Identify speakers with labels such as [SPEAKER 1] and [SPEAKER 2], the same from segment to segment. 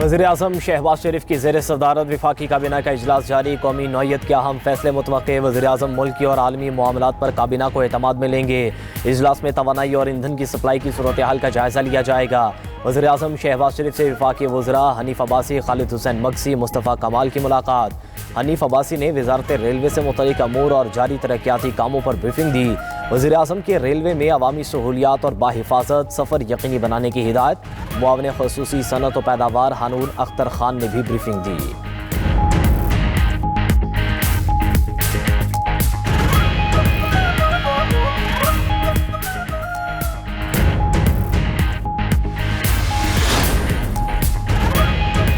[SPEAKER 1] वज़ीर-ए-आज़म शहबाज शरीफ की ज़ेर सदारत वफाकी काबीना का इजलास जारी। कौमी नौइयत के अहम फैसले मुतवक्के। वज़ीर-ए-आज़म मुल्की और आलमी मामलात पर काबीना को एतमाद में लेंगे। इजलास में तवानाई और ईंधन की सप्लाई की सूरत हाल का जायज़ा लिया जाएगा। वज़ीर-ए-आज़म शहबाज शरीफ से वफाकी वज़रा हनीफ अब्बासी, खालिद हुसैन मक्सी, मुस्तफ़ा कमाल की मुलाकात। हनीफ अब्बासी ने वज़ारत रेलवे से मुतल्लिक़ अमूर और जारी तरक्याती कामों पर ब्रीफिंग दी। वज़ीर-ए-आज़म के रेलवे में अवामी सहूलियात और बाहिफाजत सफ़र यकीनी बनाने की हिदायत। मुआविन ख़ुसूसी सनत व पैदावार हानून अख्तर खान ने भी ब्रीफिंग दी।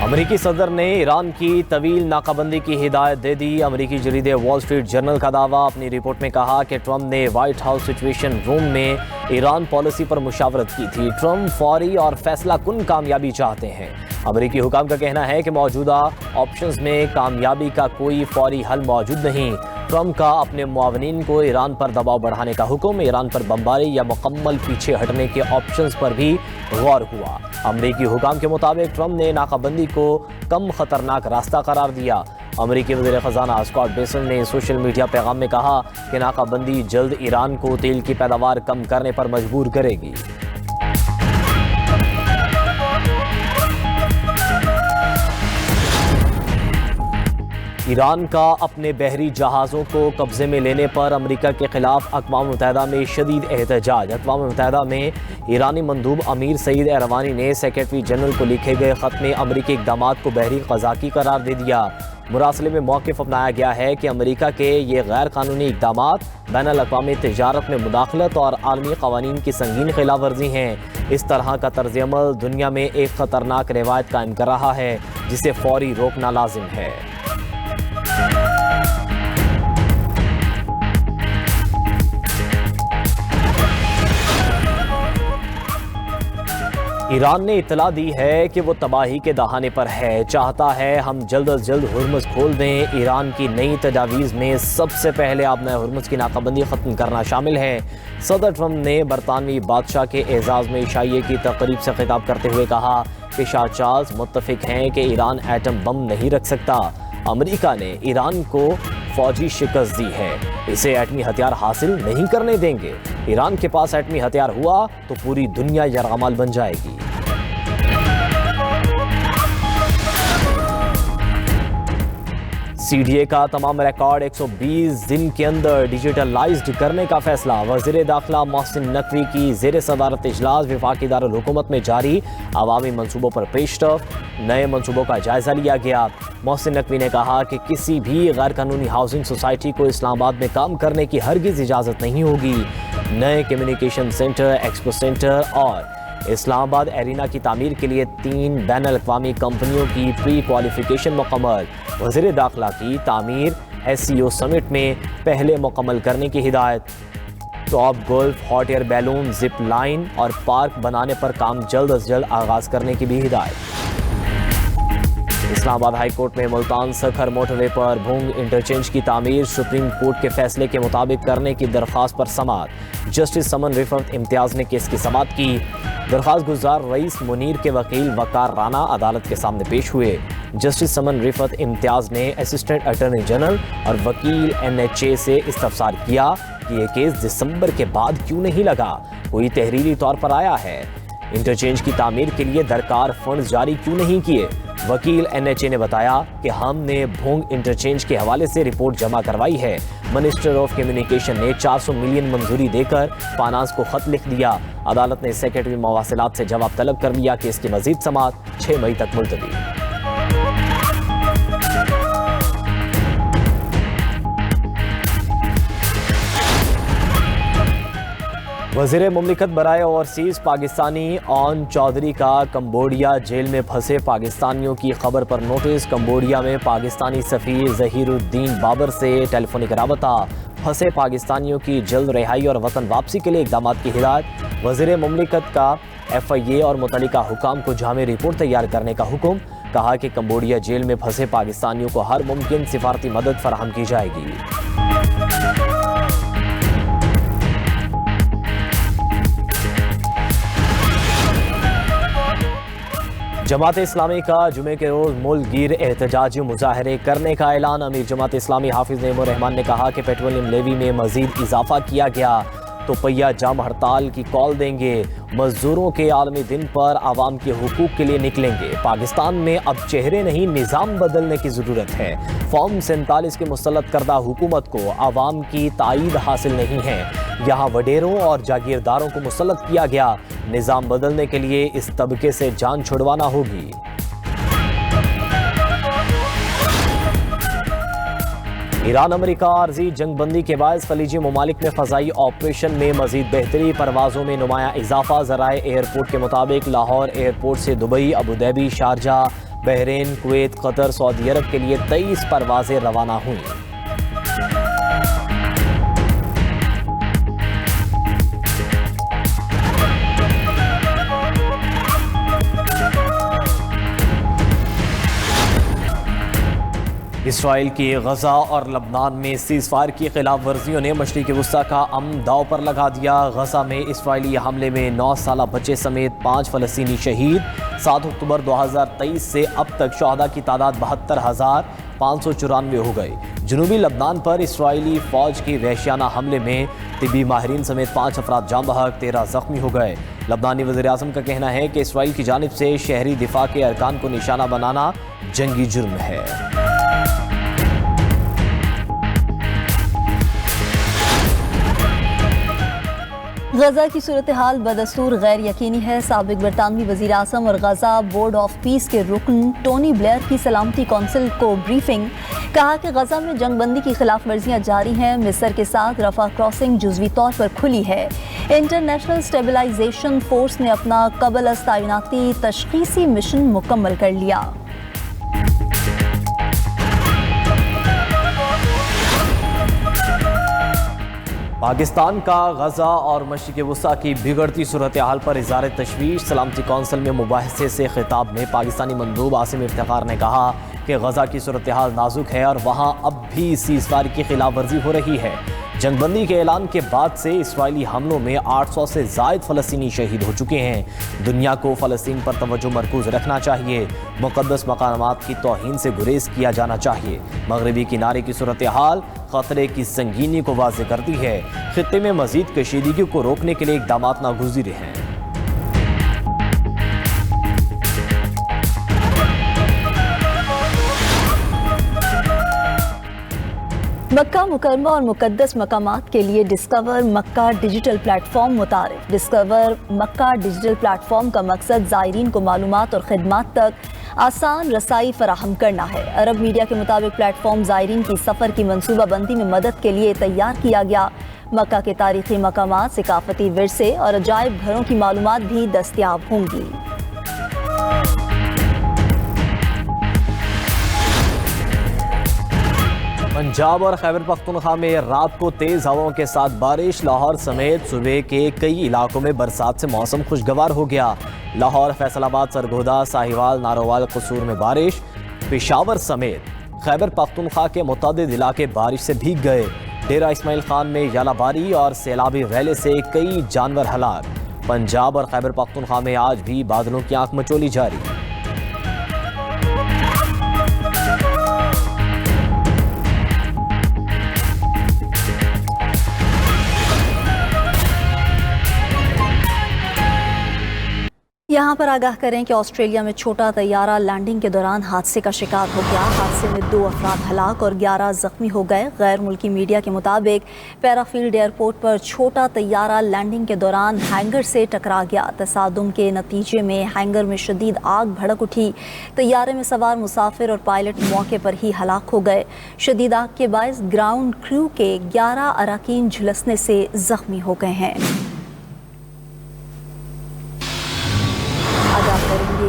[SPEAKER 1] अमरीकी सदर ने ईरान की तवील नाकाबंदी की हिदायत दे दी। अमरीकी जरीदे वॉल स्ट्रीट जर्नल का दावा। अपनी रिपोर्ट में कहा कि ट्रंप ने वाइट हाउस सिचुएशन रूम में ईरान पॉलिसी पर मुशावरत की थी। ट्रंप फौरी और फैसला कुन कामयाबी चाहते हैं। अमरीकी हुकाम का कहना है कि मौजूदा ऑप्शंस में कामयाबी का कोई फौरी हल मौजूद नहीं। ट्रंप का अपने मुआवनीन को ईरान पर दबाव बढ़ाने का हुक्म। ईरान पर बमबारी या मुकम्मल पीछे हटने के ऑप्शंस पर भी गौर हुआ। अमरीकी हुकाम के मुताबिक ट्रंप ने नाकाबंदी को कम खतरनाक रास्ता करार दिया। अमरीकी वज़ीर ख़ज़ाना स्कॉट बेसन ने सोशल मीडिया पैगाम में कहा कि नाकाबंदी जल्द ईरान को तेल की पैदावार कम करने पर मजबूर करेगी। ईरान का अपने बहरी जहाज़ों को कब्ज़े में लेने पर अमेरिका के खिलाफ अक़वाम मुत्तहिदा में शदीद एहतजाज। अक़वाम मुत्तहिदा में ईरानी मंदूब अमीर सईद एरवानी ने सेक्रेटरी जनरल को लिखे गए ख़त में अमरीकी इक़दामात को बहरी क़ज़ाकी करार दे दिया। मुरासले में मौक़िफ़ अपनाया गया है कि अमरीका के ये गैर कानूनी इक़दामात बैनुल-अक़वामी तिजारत में मुदाखलत और आलमी क़वानीन की संगीन खिलाफ वर्जी हैं। इस तरह का तर्ज़ अमल दुनिया में एक ख़तरनाक रिवायत कायम कर रहा है जिसे फ़ौरी रोकना लाजिम है। ईरान ने इत्तला दी है कि वो तबाही के दहाने पर है, चाहता है हम जल्द अज जल्द हुर्मुज़ खोल दें। ईरान की नई तजावीज़ में सबसे पहले आबना हुर्मुज़ की नाकाबंदी ख़त्म करना शामिल है। सदर ट्रंप ने बरतानवी बादशाह के एजाज़ में ईशाइये की तकरीब से खिताब करते हुए कहा कि शाह चार्ल्स मुत्तफ़िक हैं कि ईरान एटम बम नहीं रख सकता। अमेरिका ने ईरान को फौजी शिकस्त दी है, इसे एटमी हथियार हासिल नहीं करने देंगे। ईरान के पास एटमी हथियार हुआ तो पूरी दुनिया यरगमाल बन जाएगी। सीडीए का तमाम रिकॉर्ड 120 दिन के अंदर डिजिटलाइज्ड करने का फैसला। वज़ीर दाखिला मोहसिन नकवी की ज़ेर सदारत इजलास वफाकी दारुल हुकूमत में जारी। अवामी मंसूबों पर पेशरफ्त, नए मंसूबों का जायजा लिया गया। मोहसिन नकवी ने कहा कि किसी भी गैर कानूनी हाउसिंग सोसाइटी को इस्लामाबाद में काम करने की हरगिज़ इजाज़त नहीं होगी। नए कम्युनिकेशन सेंटर, एक्सपो सेंटर और इस्लामाबाद एरिना की तामीर के लिए 3 बैनुल-अक़वामी कंपनियों की प्री क्वालिफिकेशन मुकम्मल। वज़ीर दाखिला की तामीर SCO समिट में पहले मुकम्मल करने की हिदायत। Top golf, hot air balloon, zip line और पार्क बनाने पर काम जल्द अज जल्द आगाज़ करने की भी हिदायत। इस्लामाबाद हाई कोर्ट में मुल्तान सखर मोटरवे पर भूंग इंटरचेंज की तामीर सुप्रीम कोर्ट के फैसले के मुताबिक करने की दरख्वास्त पर समाअत। जस्टिस समन रिफत इम्तियाज़ ने केस की समाअत की। दरख्वास्त गुजार रईस मुनीर के वकील वकार राना अदालत के सामने पेश हुए। जस्टिस समन रिफत इम्तियाज़ ने असिस्टेंट अटॉर्नी जनरल और वकील NHA से इस्तफसार किया कि ये केस दिसंबर के बाद क्यों नहीं लगा, कोई तहरीरी तौर पर आया है। इंटरचेंज की तामीर के लिए दरकार फंड्स जारी क्यों नहीं किए। वकील NHA ने बताया कि हमने भोंग इंटरचेंज के हवाले से रिपोर्ट जमा करवाई है। मिनिस्टर ऑफ कम्युनिकेशन ने 400 मिलियन मंजूरी देकर फाइनेंस को खत लिख दिया। अदालत ने सेक्रेटरी मवासिलात से जवाब तलब कर लिया कि इसकी मजीद समाअत 6 मई तक मुलतवी। वज़ीर मुमलिकत बराए ओवरसीज़ पाकिस्तानी ऑन चौधरी का कंबोडिया जेल में फंसे पाकिस्तानियों की खबर पर नोटिस। कंबोडिया में पाकिस्तानी सफ़ीर ज़हीरुद्दीन बाबर से टेलीफोनिक राबता। फंसे पाकिस्तानियों की जल्द रिहाई और वतन वापसी के लिए इक़दामात की हिदायत। वज़ीर मुमलिकत का FIA और मुतल्लिका हुकाम को जामे रिपोर्ट तैयार करने का हुक्म। कहा कि कंबोडिया जेल में फंसे पाकिस्तानियों को हर मुमकिन सिफारती मदद फराहम की जाएगी। जमात इस्लामी का जुमे के रोज मुल्क गिर एहतजाजी मुजाहरे करने का ऐलान। अमीर जमात इस्लामी हाफिज नईमुर रहमान ने कहा कि पेट्रोलियम लेवी में मजीद इजाफा किया गया तो पहिया जाम हड़ताल की कॉल देंगे। मजदूरों के आलमी दिन पर आवाम के हुकूक के लिए निकलेंगे। पाकिस्तान में अब चेहरे नहीं निज़ाम बदलने की ज़रूरत है। फॉर्म 47 के मुसल्लत करदा हुकूमत को आवाम की ताईद हासिल नहीं है। यहाँ वडेरों और जागीरदारों को मुसल्लत किया गया। निज़ाम बदलने के लिए इस तबके से जान छुड़वाना होगी। ईरान अमेरिका आर्जी जंगबंदी के बायस खलीजी ममालिक में फ़ज़ाई ऑपरेशन में मज़ीद बेहतरी। परवाज़ों में नुमाया इजाफा। ज़राए एयरपोर्ट के मुताबिक लाहौर एयरपोर्ट से Dubai, Abu Dhabi, Sharjah, Bahrain, Kuwait, Qatar, Saudi Arab के लिए 23 परवाज़ें रवाना हुई। इसराइल की गजा और लबनान में सीज़फायर की खिलाफ वर्जियों ने मशरिक़ वस्ता का अमन दाव पर लगा दिया। गजा में इसराइली हमले में 9 साला बच्चे समेत 5 फ़लस्तीनी शहीद। 7 अक्टूबर 2023 से अब तक शहदा की तादाद 72,594 हो गई। जनूबी लबनान पर इसराइली फ़ौज के वहशियाना हमले में तिब्बी माहिरीन समेत 5 अफराद जाँ बहक, 13 ज़ख्मी हो गए। लबनानी वज़ीर-ए-आज़म का कहना है कि इसराइल की जानिब से शहरी दिफा के अरकान को निशाना बनाना जंगी जुर्म है।
[SPEAKER 2] गजा की सूरत हाल बदस्तूर गैर यकीनी है। साबिक बरतानवी वज़ीर आज़म और गजा बोर्ड ऑफ पीस के रुकन टोनी ब्लेयर की सलामती कौंसिल को ब्रीफिंग। कहा कि गजा में जंगबंदी की खिलाफ वर्जियाँ जारी हैं। मिस्र के साथ रफा क्रॉसिंग जुज़वी तौर पर खुली है। इंटरनेशनल स्टेबलाइजेशन फोर्स ने अपना कबल अज़ तैनाती तशख़ीसी मिशन मुकम्मल कर लिया।
[SPEAKER 1] पाकिस्तान का गजा और मशरिक़ वस्ता की बिगड़ती सूरत हाल पर इज़हार तशवीश। सलामती कौंसिल में मुबाहिसे से खिताब में पाकिस्तानी मंदूब आसिम इफ्तिखार ने कहा कि गजा की सूरत हाल नाजुक है और वहाँ अब भी सीज़फायर की खिलाफ वर्जी हो रही है। जंगबंदी के ऐलान के बाद से इसराइली हमलों में 800 से ज़ायद फ़लस्तीनी शहीद हो चुके हैं। दुनिया को फ़लस्तीन पर तवज्जो मरकूज़ रखना चाहिए। मुक़द्दस मकामात की तौहीन से गुरेज किया जाना चाहिए। मगरबी किनारे की सूरत हाल ख़तरे की संगीनी को वाज़ेह करती है। खित्ते में मज़ीद कशीदगी को रोकने के लिए इक़दाम नागुज़ीर हैं।
[SPEAKER 2] मक्का मुकरमा और मुकद्दस मकामात के लिए डिस्कवर मक्का डिजिटल प्लेटफॉर्म मुतारिफ। डिस्कवर मक्का डिजिटल प्लेटफॉर्म का मकसद ज़ायरीन को मालूमात और खिदमात तक आसान रसाई फराहम करना है। अरब मीडिया के मुताबिक प्लेटफॉर्म ज़ायरीन की सफ़र की मनसूबाबंदी में मदद के लिए तैयार किया गया। मक्का के तारीख़ी मकामात, सकाफ़ती विरसे और अजायब घरों की मालूमात भी दस्तयाब होंगी।
[SPEAKER 1] पंजाब और खैबर पख्तूनख्वा में रात को तेज़ हवाओं के साथ बारिश। लाहौर समेत सूबे के कई इलाकों में बरसात से मौसम खुशगवार हो गया। लाहौर, फैसलाबाद, सरगोदा, साहिवाल, नारोवाल, कसूर में बारिश। पेशावर समेत खैबर पख्तूनख्वा के मुतअद्दिद इलाके बारिश से भीग गए। डेरा इस्माइल खान में यालाबारी और सैलाबी रैले से कई जानवर हलाक। पंजाब और खैबर पख्तूनख्वा में आज भी बादलों की आंख मचोली जारी।
[SPEAKER 2] यहाँ पर आगाह करें कि ऑस्ट्रेलिया में छोटा तैयारा लैंडिंग के दौरान हादसे का शिकार हो गया। हादसे में 2 अफराद हलाक और 11 जख्मी हो गए। गैर मुल्की मीडिया के मुताबिक पैराफील्ड एयरपोर्ट पर छोटा तैयारा लैंडिंग के दौरान हैंगर से टकरा गया। तसादुम के नतीजे में हैंगर में शदीद आग भड़क उठी। तैयारे में सवार मुसाफिर और पायलट मौके पर ही हलाक हो गए। शदीद आग के बायस ग्राउंड क्रू के 11 अरकान झुलसने से जख्मी हो गए हैं।